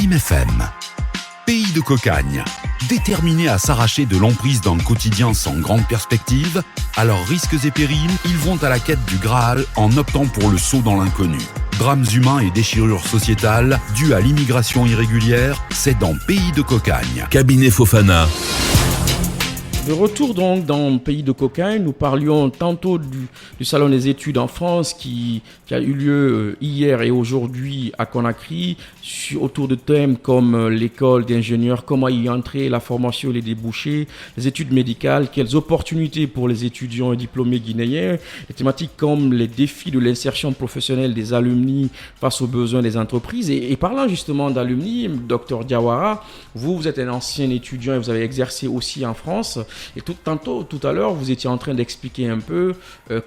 Sim FM. Pays de cocagne. Déterminés à s'arracher de l'emprise d'un quotidien sans grande perspective, à leurs risques et périls, ils vont à la quête du Graal en optant pour le saut dans l'inconnu. Drames humains et déchirures sociétales dues à l'immigration irrégulière, c'est dans Pays de cocagne. Cabinet Fofana. De retour donc dans Pays de cocagne, nous parlions tantôt du Salon des études en France qui a eu lieu hier et aujourd'hui à Conakry, autour de thèmes comme l'école d'ingénieurs, comment y entrer, la formation et les débouchés, les études médicales, quelles opportunités pour les étudiants et diplômés guinéens, les thématiques comme les défis de l'insertion professionnelle des alumni face aux besoins des entreprises. Et parlant justement d'alumni, Dr Diawara, vous êtes un ancien étudiant et vous avez exercé aussi en France. Et tout à l'heure, vous étiez en train d'expliquer un peu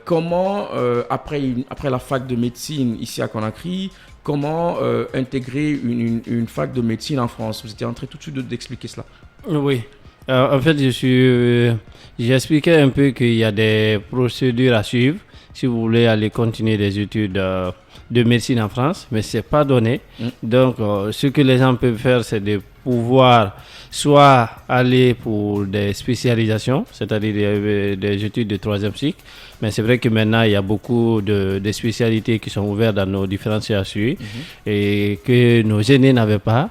comment, après la fac de médecine ici à Conakry, comment intégrer une fac de médecine en France. Vous étiez en train tout de suite d'expliquer cela. Oui. En fait, j'ai expliqué un peu qu'il y a des procédures à suivre si vous voulez aller continuer des études de médecine en France, mais ce n'est pas donné. Donc, ce que les gens peuvent faire, c'est de pouvoir soit aller pour des spécialisations, c'est-à-dire des études de troisième cycle, mais c'est vrai que maintenant, il y a beaucoup de spécialités qui sont ouvertes dans nos différents CHU et que nos aînés n'avaient pas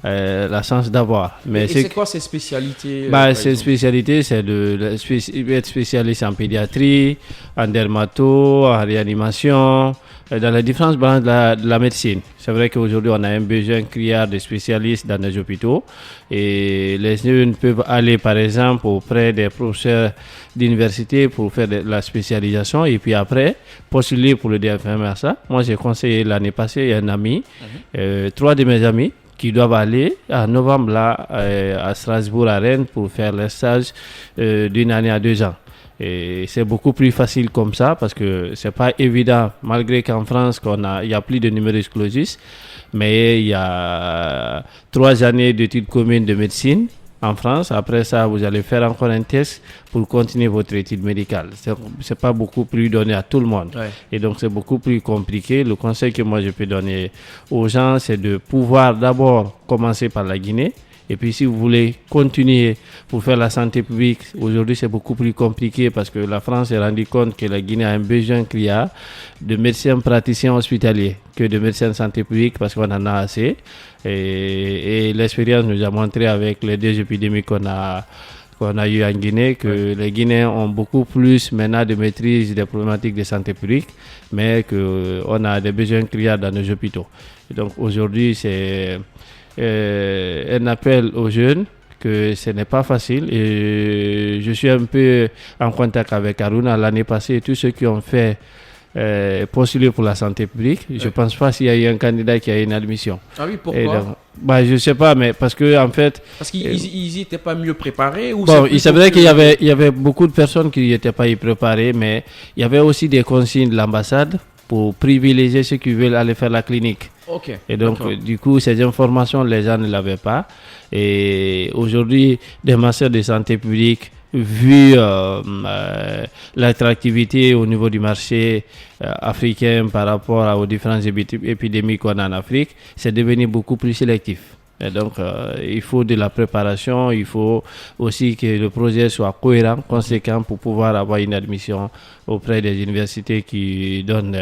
la chance d'avoir. Mais et c'est quoi ces spécialités Ces spécialités, c'est être spécialiste en pédiatrie, en dermato, en réanimation, dans les différentes branches de la médecine. C'est vrai qu'aujourd'hui, on a un besoin criard de spécialistes dans les hôpitaux et les jeunes peuvent aller, par exemple, auprès des professeurs d'université pour faire de la spécialisation et puis après, postuler pour le DFMRSA. Moi, j'ai conseillé l'année passée un ami, 3 de mes amis, qui doivent aller en novembre là, à Strasbourg, à Rennes, pour faire le stage d'une année à 2 ans. Et c'est beaucoup plus facile comme ça parce que c'est pas évident, malgré qu'en France, il y a plus de numerus clausus, mais il y a 3 années d'études communes de médecine en France. Après ça, vous allez faire encore un test pour continuer votre étude médicale. C'est pas beaucoup plus donné à tout le monde. Ouais. Et donc, c'est beaucoup plus compliqué. Le conseil que moi, je peux donner aux gens, c'est de pouvoir d'abord commencer par la Guinée. Et puis, si vous voulez continuer pour faire la santé publique, aujourd'hui, c'est beaucoup plus compliqué parce que la France s'est rendu compte que la Guinée a un besoin criard de médecins praticiens hospitaliers que de médecins de santé publique parce qu'on en a assez. Et l'expérience nous a montré avec les 2 épidémies qu'on a eu en Guinée que les Guinéens ont beaucoup plus maintenant de maîtrise des problématiques de santé publique, mais qu'on a des besoins criards dans nos hôpitaux. Et donc, aujourd'hui, c'est un appel aux jeunes que ce n'est pas facile et je suis un peu en contact avec Aruna l'année passée, tous ceux qui ont fait postuler pour la santé publique. Je ne pense pas s'il y a eu un candidat qui a eu une admission. Ah oui, pourquoi? Je ne sais pas, mais parce que en fait... Parce qu'ils n'étaient pas mieux préparés ou c'est vrai qu'il y avait beaucoup de personnes qui n'étaient pas y préparées, mais il y avait aussi des consignes de l'ambassade pour privilégier ceux qui veulent aller faire la clinique. Okay, et donc, du coup, ces informations, les gens ne l'avaient pas. Et aujourd'hui, des masters de santé publique, vu l'attractivité au niveau du marché africain par rapport aux différentes épidémies qu'on a en Afrique, c'est devenu beaucoup plus sélectif. Et donc, il faut de la préparation, il faut aussi que le projet soit cohérent, conséquent pour pouvoir avoir une admission auprès des universités qui donnent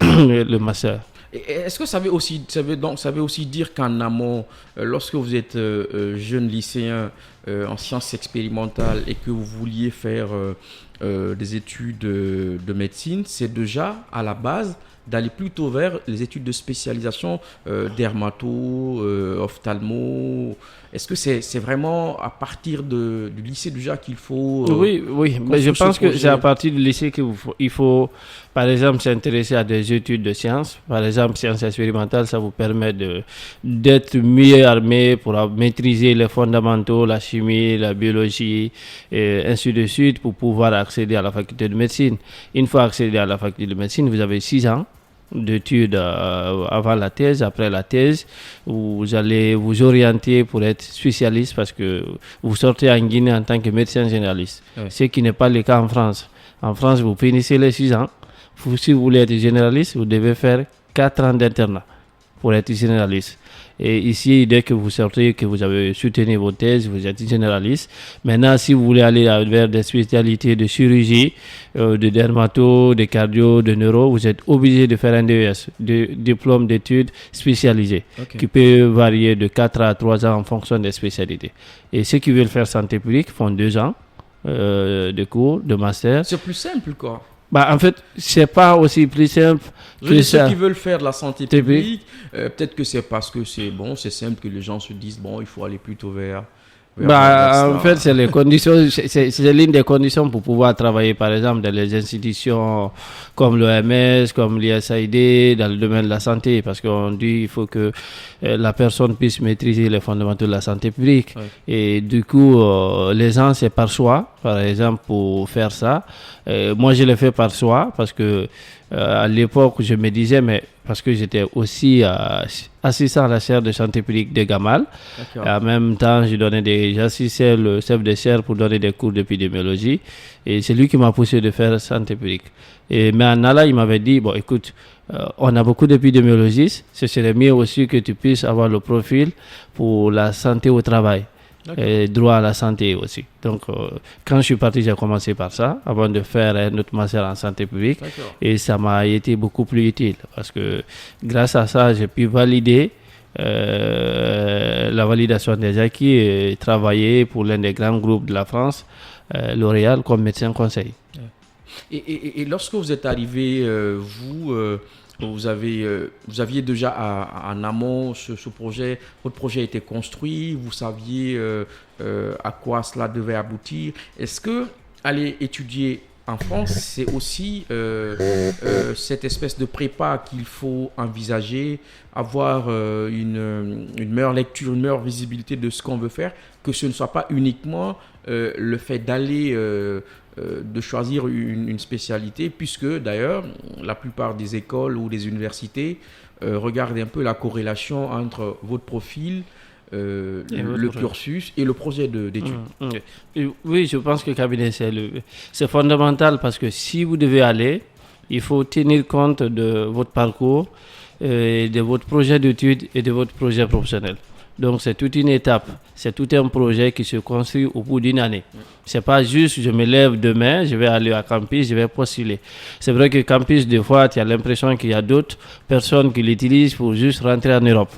le master. Est-ce que ça veut aussi dire qu'en amont, lorsque vous êtes jeune lycéen en sciences expérimentales et que vous vouliez faire des études de médecine, c'est déjà à la base d'aller plutôt vers les études de spécialisation dermato, ophtalmo? Est-ce que c'est vraiment à partir du lycée déjà qu'il faut... Oui, mais je pense que c'est à partir du lycée qu'il faut, par exemple, s'intéresser à des études de sciences. Par exemple, sciences expérimentales, ça vous permet d'être mieux armé pour maîtriser les fondamentaux, la chimie, la biologie, et ainsi de suite, pour pouvoir accéder à la faculté de médecine. Une fois accédé à la faculté de médecine, vous avez 6 ans d'études avant la thèse, après la thèse, vous allez vous orienter pour être spécialiste parce que vous sortez en Guinée en tant que médecin généraliste, ce qui n'est pas le cas en France. En France, vous finissez les 6 ans. Si vous voulez être généraliste, vous devez faire 4 ans d'internat. pour être généraliste. Et ici, dès que vous sortez, que vous avez soutenu vos thèses, vous êtes généraliste. Maintenant, si vous voulez aller vers des spécialités de chirurgie, de dermato, de cardio, de neuro, vous êtes obligé de faire un DES, de diplôme d'études spécialisées, qui peut varier de 4 à 3 ans en fonction des spécialités. Et ceux qui veulent faire santé publique font 2 ans de cours, de master. C'est plus simple, quoi. En fait, c'est pas aussi plus simple que ça. Ceux qui veulent faire de la santé publique, peut-être que c'est parce que c'est simple que les gens se disent il faut aller plutôt vers en fait, c'est les conditions, c'est l'une des conditions pour pouvoir travailler, par exemple, dans les institutions comme l'OMS, comme l'USAID, dans le domaine de la santé, parce qu'on dit qu'il faut que la personne puisse maîtriser les fondamentaux de la santé publique. Ouais. Et du coup, les gens, c'est par choix, par exemple, pour faire ça. Moi, je l'ai fait par choix, parce que à l'époque, je me disais, mais parce que j'étais aussi assistant à la chaire de santé publique de Gamal. En même temps, j'assistais le chef de chaire pour donner des cours d'épidémiologie. Et c'est lui qui m'a poussé de faire santé publique. Mais en allant, il m'avait dit, écoute, on a beaucoup d'épidémiologistes. Ce serait mieux aussi que tu puisses avoir le profil pour la santé au travail. Et droit à la santé aussi. Donc, quand je suis parti, j'ai commencé par ça, avant de faire un autre master en santé publique. Et ça m'a été beaucoup plus utile, parce que grâce à ça, j'ai pu valider la validation des acquis et travailler pour l'un des grands groupes de la France, L'Oréal, comme médecin conseil. Et lorsque vous êtes arrivé, vous aviez déjà en amont ce projet, votre projet était construit, vous saviez à quoi cela devait aboutir. Est-ce que aller étudier en France, c'est aussi cette espèce de prépa qu'il faut envisager, avoir une meilleure lecture, une meilleure visibilité de ce qu'on veut faire, que ce ne soit pas uniquement le fait d'aller de choisir une spécialité, puisque d'ailleurs la plupart des écoles ou des universités regardent un peu la corrélation entre votre profil, le cursus et le projet d'études. Oui, je pense que le cabinet c'est fondamental, parce que si vous devez aller, il faut tenir compte de votre parcours, de votre projet d'études et de votre projet professionnel. Donc c'est toute une étape, c'est tout un projet qui se construit au bout d'une année. C'est pas juste je me lève demain, je vais aller à campus, je vais postuler. C'est vrai que campus, des fois, tu as l'impression qu'il y a d'autres personnes qui l'utilisent pour juste rentrer en Europe.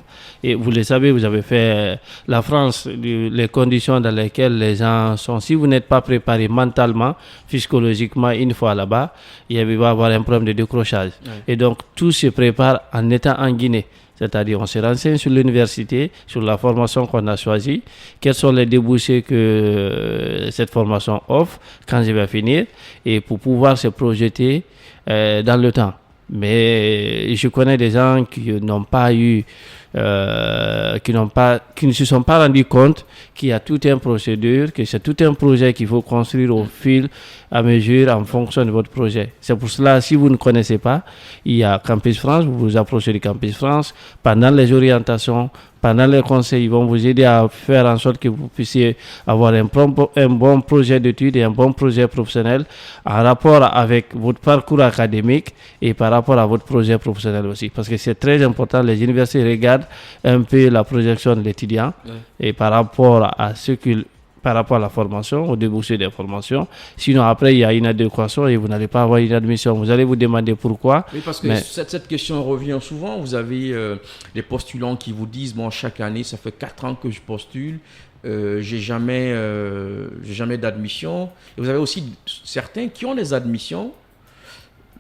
Et vous le savez, vous avez fait la France, les conditions dans lesquelles les gens sont. Si vous n'êtes pas préparé mentalement, psychologiquement, une fois là-bas, il va y avoir un problème de décrochage. Et donc tout se prépare en étant en Guinée. C'est-à-dire, on se renseigne sur l'université, sur la formation qu'on a choisie, quels sont les débouchés que cette formation offre, quand je vais finir, et pour pouvoir se projeter dans le temps. Mais je connais des gens qui n'ont pas eu, qui ne se sont pas rendus compte qu'il y a toute une procédure, que c'est tout un projet qu'il faut construire au fil à mesure en fonction de votre projet. C'est pour cela, si vous ne connaissez pas, il y a Campus France, vous vous approchez du Campus France. Pendant les orientations, pendant les conseils, ils vont vous aider à faire en sorte que vous puissiez avoir un bon projet d'études et un bon projet professionnel en rapport avec votre parcours académique et par rapport à votre projet professionnel aussi. Parce que c'est très important, les universités regardent un peu la projection de l'étudiant et par rapport à par rapport à la formation, au débouché des formations. Sinon, après, il y a une adéquation et vous n'allez pas avoir une admission. Vous allez vous demander pourquoi. Oui, parce que cette question revient souvent. Vous avez des postulants qui vous disent, chaque année, ça fait 4 ans que je postule, j'ai jamais d'admission. Et vous avez aussi certains qui ont des admissions,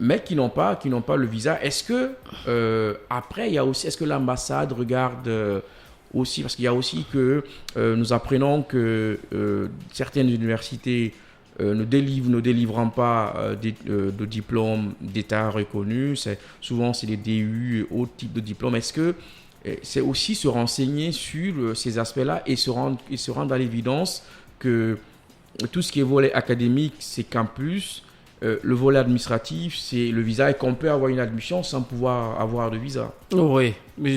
mais qui n'ont pas le visa. Est-ce que, après, il y a aussi, est-ce que l'ambassade regarde aussi, parce qu'il y a aussi que nous apprenons que certaines universités ne délivrant pas de diplômes d'État reconnus, souvent c'est des DU et autres types de diplômes. Est-ce que c'est aussi se renseigner sur ces aspects-là et se rendre à l'évidence que tout ce qui est volet académique, c'est campus, le volet administratif, c'est le visa, et qu'on peut avoir une admission sans pouvoir avoir de visa. Oui, mais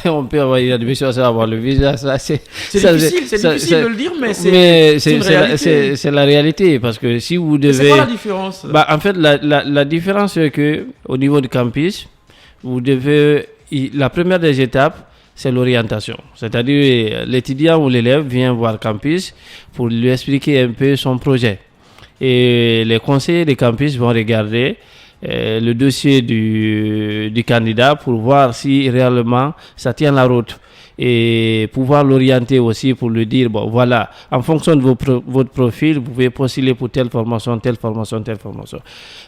on peut avoir une admission sans avoir le visa. C'est difficile de le dire, mais c'est la réalité. Parce que si vous devez... C'est quoi la différence? En fait, la différence, c'est qu'au niveau du campus, vous devez la première des étapes, c'est l'orientation. C'est-à-dire, l'étudiant ou l'élève vient voir campus pour lui expliquer un peu son projet. Et les conseillers de campus vont regarder le dossier du candidat pour voir si réellement ça tient la route. Et pouvoir l'orienter aussi pour lui dire, bon voilà, en fonction de votre profil, vous pouvez postuler pour telle formation, telle formation, telle formation.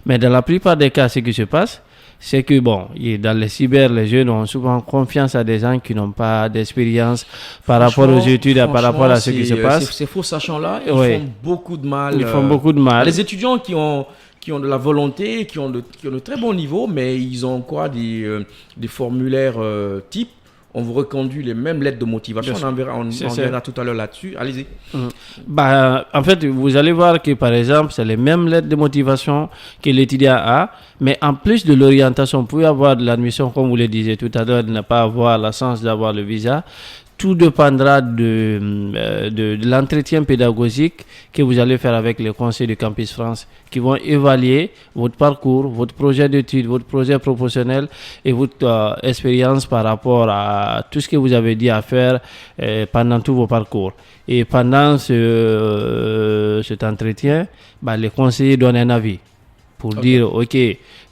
Mais dans la plupart des cas, ce qui se passe, c'est que bon, dans les cyber, les jeunes ont souvent confiance à des gens qui n'ont pas d'expérience par rapport aux études, par rapport à ce qui se passe. Ces faux sachants-là, ils font beaucoup de mal. Ils font beaucoup de mal. Les étudiants qui ont de la volonté, qui ont de très bons niveaux, mais ils ont quoi, des formulaires types. On vous reconduit les mêmes lettres de motivation. On verra tout à l'heure là-dessus. Allez-y. En fait, vous allez voir que, par exemple, c'est les mêmes lettres de motivation que l'étudiant a. Mais en plus de l'orientation, vous pouvez avoir de l'admission, comme vous le disiez tout à l'heure, de ne pas avoir la chance d'avoir le visa. Tout dépendra de l'entretien pédagogique que vous allez faire avec les conseils du Campus France, qui vont évaluer votre parcours, votre projet d'études, votre projet professionnel et votre expérience par rapport à tout ce que vous avez dit à faire pendant tout vos parcours. Et pendant cet entretien, les conseillers donnent un avis pour dire, OK,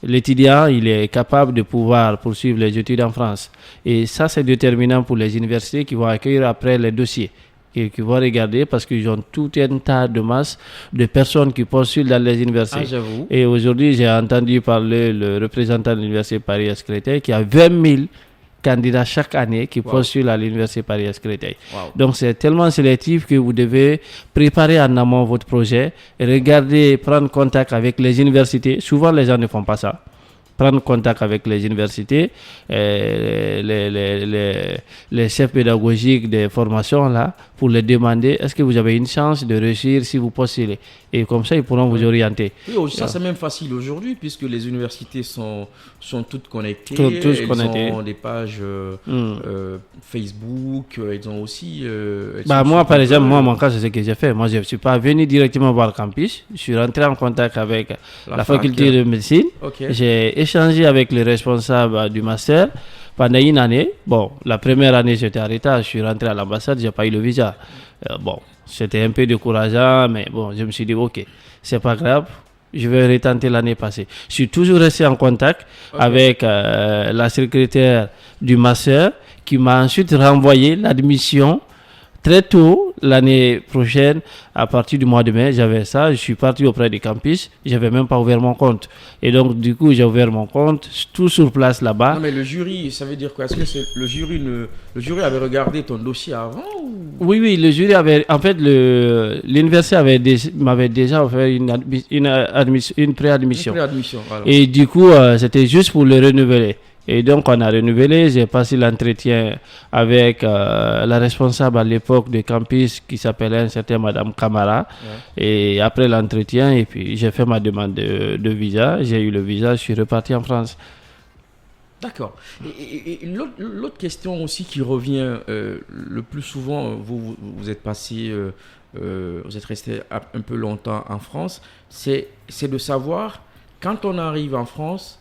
l'étudiant, il est capable de pouvoir poursuivre les études en France. Et ça, c'est déterminant pour les universités qui vont accueillir après les dossiers et qui vont regarder parce qu'ils ont tout un tas de masse de personnes qui postulent dans les universités. J'avoue. Et aujourd'hui, j'ai entendu parler le représentant de l'université Paris-Créteil qui a 20 000 candidats chaque année qui postulent à l'université Paris-Créteil. Donc c'est tellement sélectif que vous devez préparer en amont votre projet, regarder, prendre contact avec les universités. Souvent les gens ne font pas ça. Prendre contact avec les universités, les chefs pédagogiques des formations là, pour les demander est-ce que vous avez une chance de réussir si vous postulez. Et comme ça, ils pourront vous orienter. Oui, ça c'est même facile aujourd'hui puisque les universités sont toutes connectées. Elles ont des pages Facebook, elles ont aussi... moi, par exemple, mon cas, c'est ce que j'ai fait. Moi, je ne suis pas venu directement voir le campus. Je suis rentré en contact avec la faculté de médecine. J'ai échangé avec les responsables du master pendant une année. Bon, la première année, j'étais en retard. Je suis rentré à l'ambassade, je n'ai pas eu le visa. C'était un peu décourageant, mais bon, je me suis dit, OK, c'est pas grave. Je vais retenter l'année passée. Je suis toujours resté en contact avec la secrétaire du master qui m'a ensuite renvoyé l'admission très tôt l'année prochaine. À partir du mois de mai, j'avais ça. Je suis parti auprès du campus. Je n'avais même pas ouvert mon compte. Et donc, du coup, j'ai ouvert mon compte, tout sur place là-bas. Non, mais le jury, ça veut dire quoi? Est-ce que le jury avait regardé ton dossier avant ou... Oui, le jury avait... En fait, l'université m'avait déjà offert une préadmission. Voilà. Et du coup, c'était juste pour le renouveler. Et donc, on a renouvelé. J'ai passé l'entretien avec la responsable à l'époque du campus qui s'appelait un certain Madame Camara. Et après l'entretien, et puis j'ai fait ma demande de visa. J'ai eu le visa, je suis reparti en France. D'accord. Et l'autre question aussi qui revient le plus souvent, vous êtes passé, vous êtes resté un peu longtemps en France, c'est de savoir, quand on arrive en France,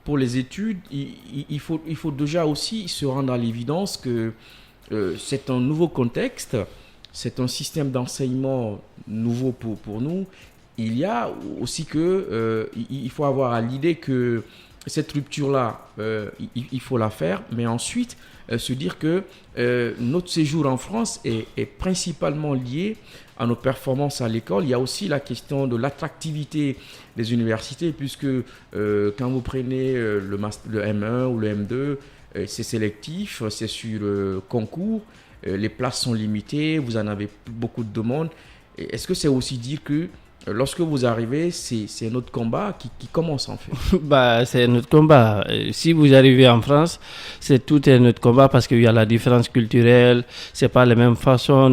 pour les études, il faut déjà aussi se rendre à l'évidence que c'est un nouveau contexte, c'est un système d'enseignement nouveau pour nous. Il y a aussi il faut avoir à l'idée que cette rupture-là, il faut la faire, mais ensuite se dire que notre séjour en France est principalement lié à nos performances à l'école. Il y a aussi la question de l'attractivité des universités, puisque quand vous prenez le M1 ou le M2, c'est sélectif, c'est sur concours, les places sont limitées, vous en avez beaucoup de demandes. Est-ce que c'est aussi dire que lorsque vous arrivez, c'est un autre combat qui commence en fait? C'est un autre combat. Si vous arrivez en France, c'est tout un autre combat parce qu'il y a la différence culturelle, c'est pas la même façon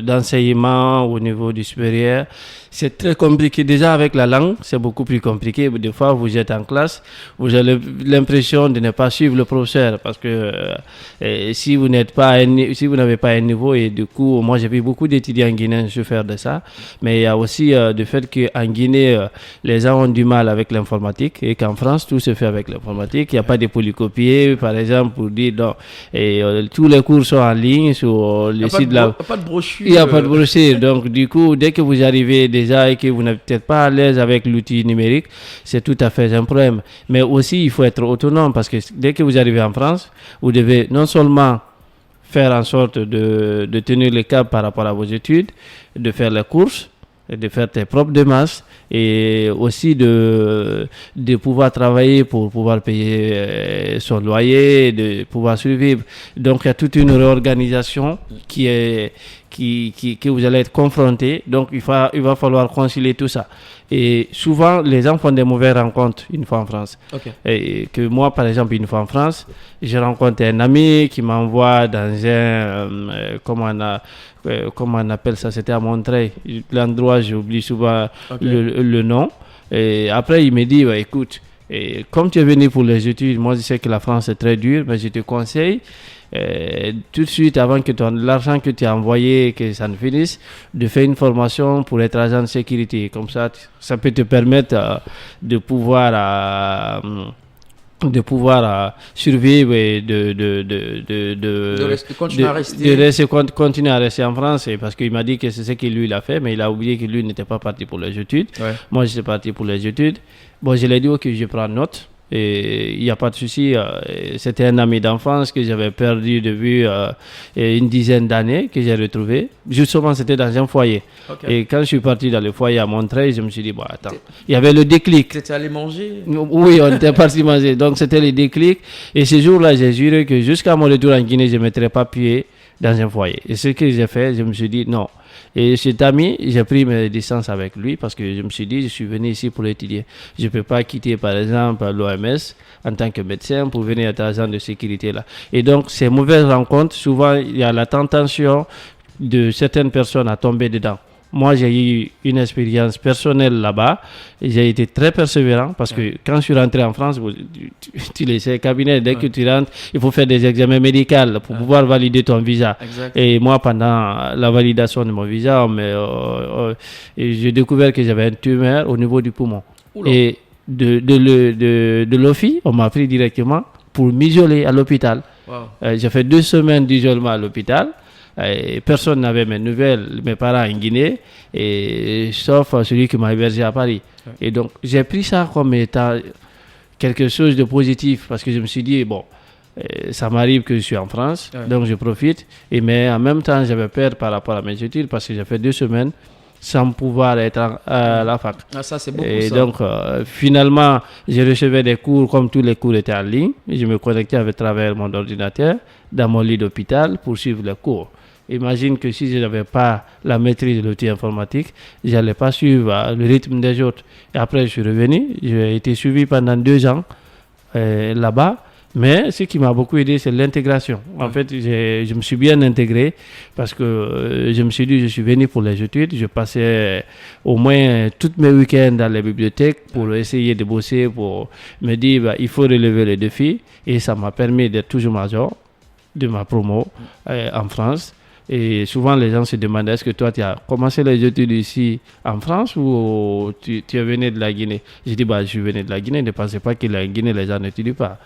d'enseignement au niveau du supérieur. c'est très compliqué. Déjà avec la langue, c'est beaucoup plus compliqué. Des fois, vous êtes en classe, vous avez l'impression de ne pas suivre le professeur parce que si vous n'avez pas un niveau, et du coup, moi j'ai vu beaucoup d'étudiants guinéens souffrir de ça. Mais il y a aussi le fait qu'en Guinée, les gens ont du mal avec l'informatique et qu'en France, tout se fait avec l'informatique. Il n'y a pas de polycopier, par exemple, pour dire non. Et tous les cours sont en ligne sur le site de la... Il n'y a pas de brochure. Il n'y a pas de brochure. Donc, du coup, dès que vous arrivez déjà et que vous n'êtes peut-être pas à l'aise avec l'outil numérique, c'est tout à fait un problème. Mais aussi, il faut être autonome parce que dès que vous arrivez en France, vous devez non seulement faire en sorte de tenir le cap par rapport à vos études, de faire les courses, de faire tes propres démarches et aussi de pouvoir travailler pour pouvoir payer son loyer, de pouvoir survivre. Donc, il y a toute une réorganisation que vous allez être confronté. Donc, il va falloir concilier tout ça. Et souvent, les gens font des mauvaises rencontres une fois en France. Okay. Et que moi, par exemple, une fois en France, j'ai rencontré un ami qui m'envoie dans un... comment on appelle ça? C'était à Montreuil. L'endroit, j'oublie souvent le nom. Et après, il me dit, ouais, écoute, comme tu es venu pour les études, moi je sais que la France est très dure, mais je te conseille tout de suite, avant que l'argent que tu as envoyé, que ça ne finisse, de faire une formation pour être agent de sécurité. Comme ça, ça peut te permettre de pouvoir survivre et continuer à rester en France. Parce qu'il m'a dit que c'est ce que lui il a fait, mais il a oublié que lui n'était pas parti pour les études. Ouais. Moi, j'étais parti pour les études. Bon, je lui ai dit que je prends note. Et il n'y a pas de souci. C'était un ami d'enfance que j'avais perdu de vue une dizaine d'années, que j'ai retrouvé. Justement, c'était dans un foyer. Okay. Et quand je suis parti dans le foyer à Montreuil, je me suis dit, bon, attends, il y avait le déclic. Tu étais allé manger? Oui, on était parti manger. Donc, c'était le déclic. Et ce jour-là, j'ai juré que jusqu'à mon retour en Guinée, je ne mettrais pas pied dans un foyer. Et ce que j'ai fait, je me suis dit, non. Et cet ami, j'ai pris mes distances avec lui parce que je me suis dit, je suis venu ici pour étudier. Je ne peux pas quitter, par exemple, l'OMS en tant que médecin pour venir être agent de sécurité là. Et donc, ces mauvaises rencontres, souvent, il y a la tentation de certaines personnes à tomber dedans. Moi, j'ai eu une expérience personnelle là-bas. J'ai été très persévérant parce que quand je suis rentré en France, tu le sais, cabinet, dès que tu rentres, il faut faire des examens médicaux pour pouvoir valider ton visa. Exact. Et moi, pendant la validation de mon visa, j'ai découvert que j'avais une tumeur au niveau du poumon. Oula. Et de l'OFI, on m'a pris directement pour m'isoler à l'hôpital. Wow. J'ai fait 2 semaines d'isolement à l'hôpital. Et personne n'avait mes nouvelles, mes parents en Guinée, sauf celui qui m'a hébergé à Paris. Ouais. Et donc, j'ai pris ça comme étant quelque chose de positif parce que je me suis dit, bon, ça m'arrive que je suis en France, donc je profite. Mais en même temps, j'avais peur par rapport à mes études parce que j'ai fait 2 semaines sans pouvoir être à la fac. Ah, ça, c'est beaucoup. Et ça. donc, finalement, je recevais des cours comme tous les cours étaient en ligne. Je me connectais à travers mon ordinateur dans mon lit d'hôpital pour suivre les cours. Imagine que si je n'avais pas la maîtrise de l'outil informatique, je n'allais pas suivre le rythme des autres. Et après, je suis revenu. J'ai été suivi pendant 2 ans là-bas. Mais ce qui m'a beaucoup aidé, c'est l'intégration. En fait, je me suis bien intégré parce que je me suis dit, je suis venu pour les études. Je passais au moins tous mes week-ends dans les bibliothèques pour essayer de bosser, pour me dire, il faut relever les défis. Et ça m'a permis d'être toujours major de ma promo en France. Et souvent, les gens se demandent, est-ce que toi, tu as commencé les études ici en France ou tu es venu de la Guinée? J'ai dit, je suis venu de la Guinée. Ne pensez pas que la Guinée, les gens n'étudient pas.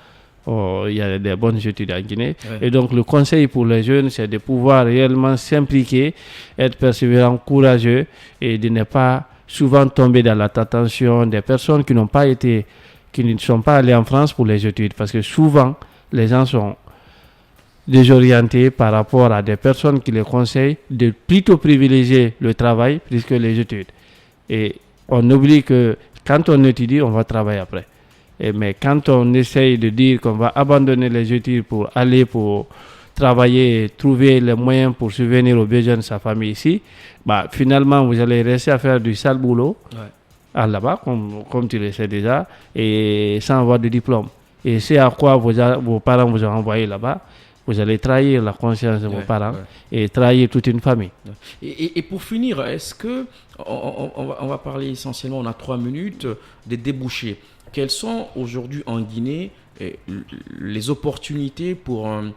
Il y a des bonnes études en Guinée. Ouais. Et donc, le conseil pour les jeunes, c'est de pouvoir réellement s'impliquer, être persévérant, courageux et de ne pas souvent tomber dans la tentation des personnes qui ne sont pas allées en France pour les études. Parce que souvent, les gens sont désorientés par rapport à des personnes qui les conseillent de plutôt privilégier le travail plus que les études. Et on oublie que quand on étudie, on va travailler après. Mais quand on essaye de dire qu'on va abandonner les études pour aller pour travailler et trouver les moyens pour subvenir aux besoins de sa famille ici, finalement, vous allez rester à faire du sale boulot là-bas, comme tu le sais déjà, et sans avoir de diplôme. Et c'est à quoi vos parents vous ont envoyé là-bas. vous allez trahir la conscience de vos parents et trahir toute une famille. Et pour finir, est-ce que, on va parler essentiellement, on a 3 minutes, des débouchés. Quelles sont aujourd'hui en Guinée les opportunités pour un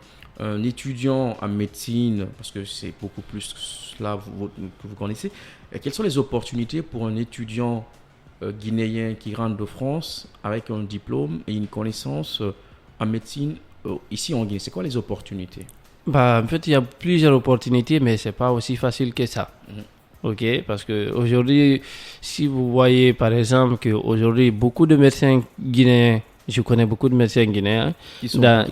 étudiant en médecine, parce que c'est beaucoup plus cela que vous connaissez, quelles sont les opportunités pour un étudiant guinéen qui rentre de France avec un diplôme et une connaissance en médecine ici en Guinée? C'est quoi les opportunités? En fait, il y a plusieurs opportunités, mais ce n'est pas aussi facile que ça. Ok, parce qu'aujourd'hui, si vous voyez par exemple qu'aujourd'hui, beaucoup de médecins guinéens, je connais beaucoup de médecins guinéens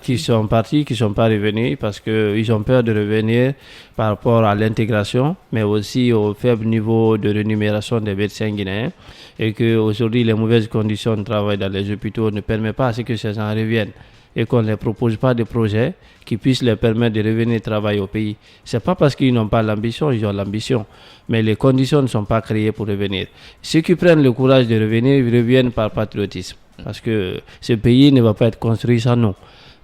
qui sont partis, qui ne sont pas revenus parce qu'ils ont peur de revenir par rapport à l'intégration, mais aussi au faible niveau de rémunération des médecins guinéens, et qu'aujourd'hui, les mauvaises conditions de travail dans les hôpitaux ne permettent pas à ce que ces gens reviennent et qu'on ne leur propose pas de projets qui puissent leur permettre de revenir travailler au pays. Ce n'est pas parce qu'ils n'ont pas l'ambition, ils ont l'ambition, mais les conditions ne sont pas créées pour revenir. Ceux qui prennent le courage de revenir, ils reviennent par patriotisme, parce que ce pays ne va pas être construit sans nous.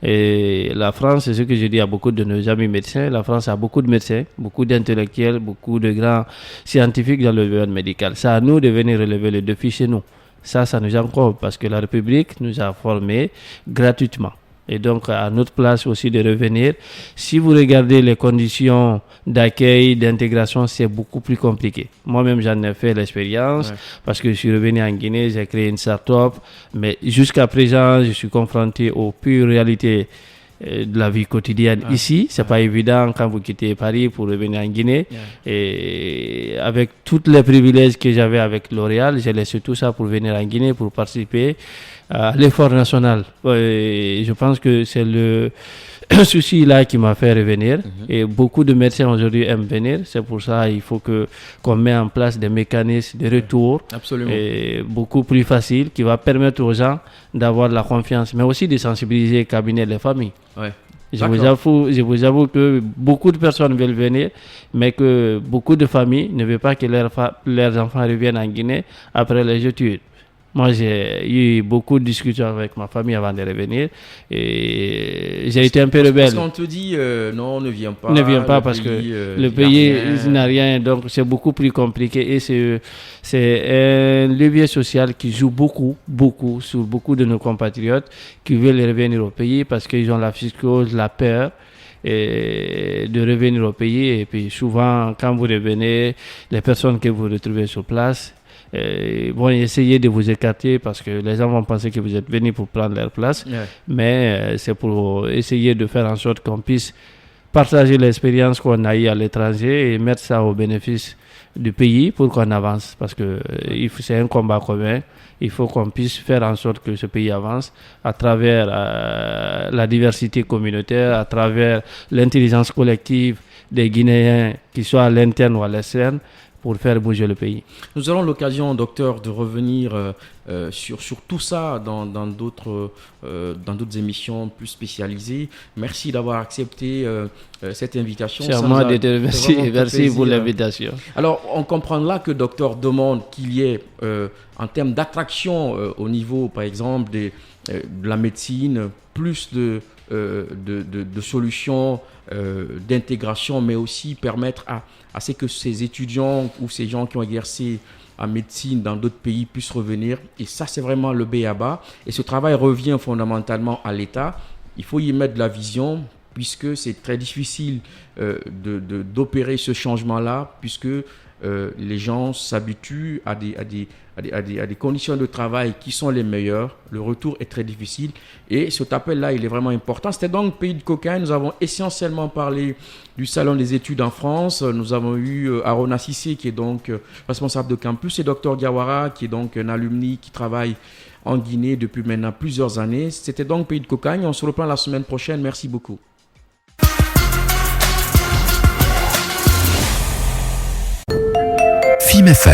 Et la France, c'est ce que je dis à beaucoup de nos amis médecins, la France a beaucoup de médecins, beaucoup d'intellectuels, beaucoup de grands scientifiques dans le domaine médical. C'est à nous de venir relever le défi chez nous. Ça nous incombe parce que la République nous a formés gratuitement. Et donc, à notre place aussi de revenir. Si vous regardez les conditions d'accueil, d'intégration, c'est beaucoup plus compliqué. Moi-même, j'en ai fait l'expérience parce que je suis revenu en Guinée, j'ai créé une start-up. Mais jusqu'à présent, je suis confronté aux pures réalités de la vie quotidienne ici. C'est pas évident quand vous quittez Paris pour revenir en Guinée. Et avec tous les privilèges que j'avais avec L'Oréal, j'ai laissé tout ça pour venir en Guinée, pour participer à l'effort national. Et je pense que c'est le souci là qui m'a fait revenir. Et beaucoup de médecins aujourd'hui aiment venir. C'est pour ça qu'il faut qu'on mette en place des mécanismes de retour et beaucoup plus faciles qui va permettre aux gens d'avoir de la confiance, mais aussi de sensibiliser les cabinets et les familles. Je vous avoue que beaucoup de personnes veulent venir, mais que beaucoup de familles ne veulent pas que leurs enfants reviennent en Guinée après les études. Moi, j'ai eu beaucoup de discussions avec ma famille avant de revenir et j'ai été un peu rebelle. Parce qu'on te dit non, ne viens pas. Ne viens pas parce que le pays n'a rien, donc c'est beaucoup plus compliqué et c'est un levier social qui joue beaucoup sur beaucoup de nos compatriotes qui veulent revenir au pays parce qu'ils ont la psychose, la peur et de revenir au pays. Et puis souvent, quand vous revenez, les personnes que vous retrouvez sur place vont essayer de vous écarter parce que les gens vont penser que vous êtes venu pour prendre leur place, mais c'est pour essayer de faire en sorte qu'on puisse partager l'expérience qu'on a eue à l'étranger et mettre ça au bénéfice du pays pour qu'on avance, parce que c'est un combat commun. Il faut qu'on puisse faire en sorte que ce pays avance à travers la diversité communautaire, à travers l'intelligence collective des Guinéens, qu'ils soient à l'interne ou à l'externe, pour faire bouger le pays. Nous aurons l'occasion, docteur, de revenir sur tout ça dans d'autres émissions plus spécialisées. Merci d'avoir accepté cette invitation. C'est à moi de te remercier. Merci pour l'invitation. Alors, on comprendra que le docteur demande qu'il y ait, en termes d'attraction au niveau, par exemple, de la médecine, plus de solutions d'intégration, mais aussi permettre à ce que ces étudiants ou ces gens qui ont exercé en médecine dans d'autres pays puissent revenir. Et ça, c'est vraiment le b.a.-ba. Et ce travail revient fondamentalement à l'État. Il faut y mettre de la vision, puisque c'est très difficile d'opérer ce changement-là, puisque les gens s'habituent à des conditions de travail qui sont les meilleures. Le retour est très difficile et cet appel-là, il est vraiment important. C'était donc Pays de Cocagne. Nous avons essentiellement parlé du Salon des études en France. Nous avons eu Arona Sissé, qui est donc responsable de campus, et Dr Diawara, qui est donc un alumni qui travaille en Guinée depuis maintenant plusieurs années. C'était donc Pays de Cocagne. On se reprend la semaine prochaine. Merci beaucoup. FIM FM